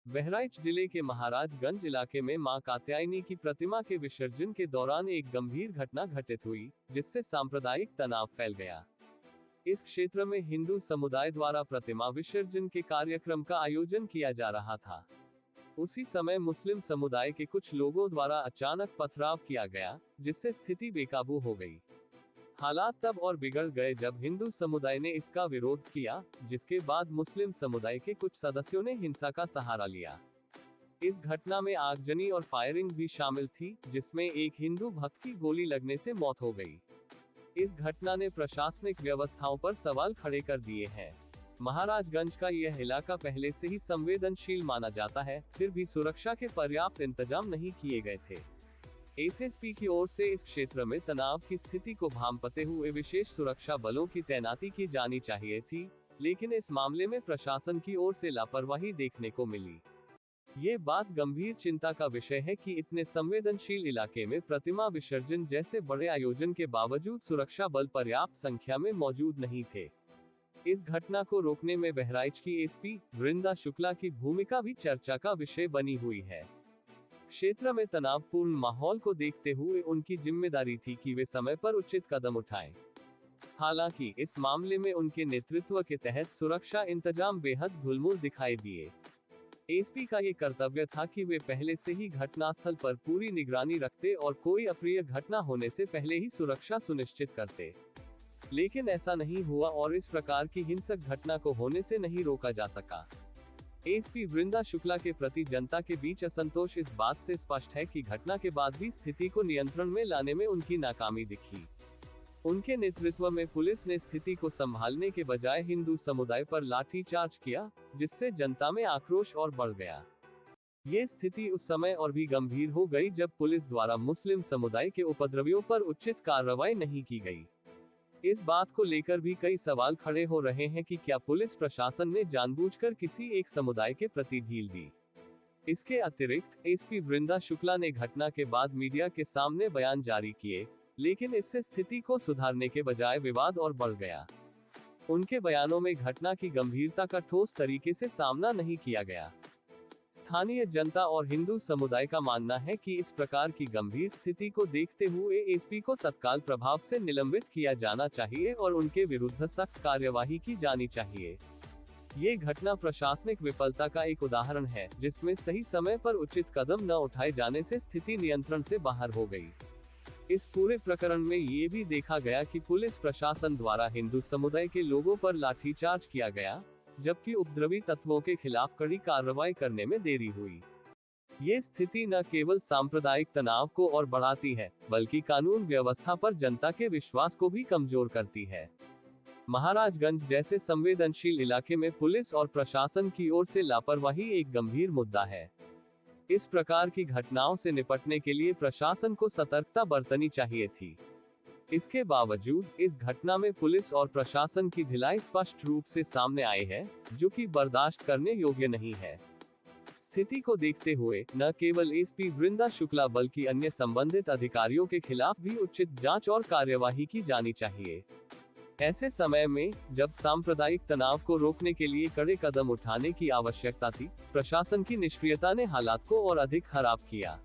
बहराइच जिले के महाराजगंज इलाके में मां कात्यायनी की प्रतिमा के विसर्जन के दौरान एक गंभीर घटना घटित हुई, जिससे सांप्रदायिक तनाव फैल गया। इस क्षेत्र में हिंदू समुदाय द्वारा प्रतिमा विसर्जन के कार्यक्रम का आयोजन किया जा रहा था। उसी समय मुस्लिम समुदाय के कुछ लोगों द्वारा अचानक पथराव किया गया, जिससे स्थिति बेकाबू हो गई। हालात तब और बिगड़ गए जब हिंदू समुदाय ने इसका विरोध किया, जिसके बाद मुस्लिम समुदाय के कुछ सदस्यों ने हिंसा का सहारा लिया। इस घटना में आगजनी और फायरिंग भी शामिल थी, जिसमें एक हिंदू भक्त की गोली लगने से मौत हो गई। इस घटना ने प्रशासनिक व्यवस्थाओं पर सवाल खड़े कर दिए हैं। महाराजगंज का यह इलाका पहले से ही संवेदनशील माना जाता है, फिर भी सुरक्षा के पर्याप्त इंतजाम नहीं किए गए थे। एसएसपी की ओर से इस क्षेत्र में तनाव की स्थिति को भांपते हुए विशेष सुरक्षा बलों की तैनाती की जानी चाहिए थी, लेकिन इस मामले में प्रशासन की ओर से लापरवाही देखने को मिली। ये बात गंभीर चिंता का विषय है कि इतने संवेदनशील इलाके में प्रतिमा विसर्जन जैसे बड़े आयोजन के बावजूद सुरक्षा बल पर्याप्त संख्या में मौजूद नहीं थे। इस घटना को रोकने में बहराइच की एसपी वृंदा शुक्ला की भूमिका भी चर्चा का विषय बनी हुई है। क्षेत्र में तनावपूर्ण माहौल को देखते हुए उनकी जिम्मेदारी थी कि वे समय पर उचित कदम उठाएं। हालांकि इस मामले में उनके नेतृत्व के तहत सुरक्षा इंतजाम बेहद ढुलमुल दिखाई दिए। एसपी का ये कर्तव्य था कि वे पहले से ही घटनास्थल पर पूरी निगरानी रखते और कोई अप्रिय घटना होने से पहले ही सुरक्षा सुनिश्चित करते। लेकिन ऐसा नहीं हुआ और इस प्रकार की हिंसक घटना को होने से नहीं रोका जा सका। एसपी वृंदा शुक्ला के प्रति जनता के बीच असंतोष इस बात से स्पष्ट है कि घटना के बाद भी स्थिति को नियंत्रण में लाने में उनकी नाकामी दिखी। उनके नेतृत्व में पुलिस ने स्थिति को संभालने के बजाय हिंदू समुदाय पर लाठीचार्ज किया, जिससे जनता में आक्रोश और बढ़ गया। ये स्थिति उस समय और भी गंभीर हो गई जब पुलिस द्वारा मुस्लिम समुदाय के उपद्रवियों पर उचित कार्रवाई नहीं की गई। इस बात को लेकर भी कई सवाल खड़े हो रहे हैं कि क्या पुलिस प्रशासन ने जानबूझकर किसी एक समुदाय के प्रति ढील दी। इसके अतिरिक्त एसपी वृंदा शुक्ला ने घटना के बाद मीडिया के सामने बयान जारी किए, लेकिन इससे स्थिति को सुधारने के बजाय विवाद और बढ़ गया। उनके बयानों में घटना की गंभीरता का ठोस तरीके से सामना नहीं किया गया। स्थानीय जनता और हिंदू समुदाय का मानना है कि इस प्रकार की गंभीर स्थिति को देखते हुए एसपी को तत्काल प्रभाव से निलंबित किया जाना चाहिए और उनके विरुद्ध सख्त कार्यवाही की जानी चाहिए। ये घटना प्रशासनिक विफलता का एक उदाहरण है, जिसमें सही समय पर उचित कदम न उठाए जाने से स्थिति नियंत्रण से बाहर हो गई। इस पूरे प्रकरण में ये भी देखा गया कि पुलिस प्रशासन द्वारा हिंदू समुदाय के लोगों पर लाठीचार्ज किया गया, जबकि उपद्रवी तत्वों के खिलाफ कड़ी कार्रवाई करने में देरी हुई। ये स्थिति न केवल सांप्रदायिक तनाव को और बढ़ाती है, बल्कि कानून व्यवस्था पर जनता के विश्वास को भी कमजोर करती है। महाराजगंज जैसे संवेदनशील इलाके में पुलिस और प्रशासन की ओर से लापरवाही एक गंभीर मुद्दा है। इस प्रकार की घटनाओं से निपटने के लिए प्रशासन को सतर्कता बरतनी चाहिए थी। इसके बावजूद इस घटना में पुलिस और प्रशासन की ढिलाई स्पष्ट रूप से सामने आई है, जो कि बर्दाश्त करने योग्य नहीं है। स्थिति को देखते हुए न केवल एसपी वृंदा शुक्ला बल्कि अन्य संबंधित अधिकारियों के खिलाफ भी उचित जांच और कार्यवाही की जानी चाहिए। ऐसे समय में जब सांप्रदायिक तनाव को रोकने के लिए कड़े कदम उठाने की आवश्यकता थी, प्रशासन की निष्क्रियता ने हालात को और अधिक खराब किया।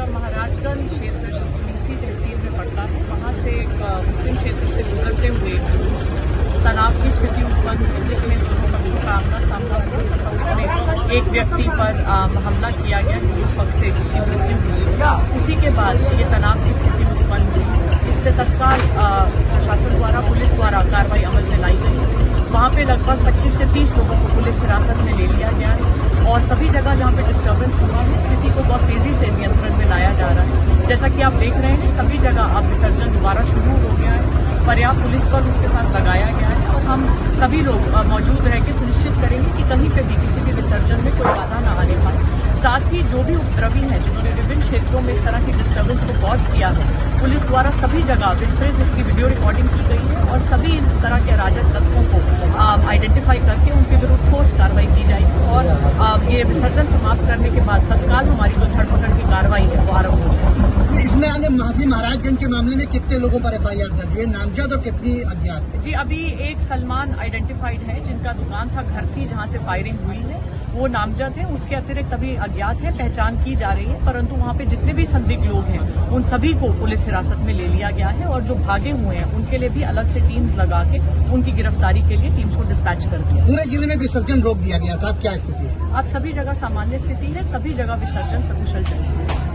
महाराजगंज क्षेत्र जो BC तहसील में पड़ता है, वहाँ से एक मुस्लिम क्षेत्र से गुजरते हुए तनाव की स्थिति उत्पन्न हुई, जिसमें दोनों पक्षों का आमना सामना हुआ तथा उसमें एक व्यक्ति पर हमला किया गया हिंदू पक्ष से, जिसकी मृत्यु हुई। उसी के बाद ये तनाव की स्थिति उत्पन्न हुई। इस पे तत्काल प्रशासन द्वारा, पुलिस द्वारा कार्रवाई अमल में लाई गई। वहाँ पे लगभग 25 से 30 लोगों को पुलिस हिरासत में ले लिया गया है और सभी जगह जहाँ पे डिस्टर्बेंस हुआ है, स्थिति को बहुत तेजी से नियंत्रण में लाया जा रहा है। जैसा कि आप देख रहे हैं, सभी जगह अब विसर्जन दोबारा शुरू हो गया है। पर्याप्त पुलिस बल उसके साथ लगाया गया है और हम सभी लोग मौजूद रह के सुनिश्चित करेंगे कि कहीं पे भी किसी भी विसर्जन में कोई बाधा न आने पाए। साथ ही जो भी उपद्रवी हैं, जिन्होंने विभिन्न क्षेत्रों में इस तरह की डिस्टर्बेंस को कॉज किया है, पुलिस द्वारा सभी जगह विस्तृत इसकी वीडियो रिकॉर्डिंग की गई है और सभी इस तरह के अराजक तत्वों को आइडेंटिफाई करके उनके विरुद्ध ठोस कार्रवाई की जाएगी और ये विसर्जन समाप्त करने के बाद तत्काल हमारी जो धरपकड़ की कार्रवाई है वो आरम्भ हो जाएगी। इसमें आगे मासी महाराजगंज के मामले में कितने लोगों पर FIR दर्ज है, नामजद और कितनी अज्ञात? जी, अभी एक सलमान आइडेंटिफाइड है, जिनका दुकान था, घर थी, जहां से फायरिंग हुई है, वो नामजद है। उसके अतिरिक्त अभी अज्ञात है, पहचान की जा रही है, परंतु वहां पे जितने भी संदिग्ध लोग हैं उन सभी को पुलिस हिरासत में ले लिया गया है और जो भागे हुए हैं उनके लिए भी अलग से टीम्स लगा के उनकी गिरफ्तारी के लिए टीम्स को डिस्पैच कर दिया। पूरे जिले में विसर्जन रोक दिया गया था, अब क्या स्थिति है? अब सभी जगह सामान्य स्थिति है, सभी जगह विसर्जन सकुशल चल रहा है।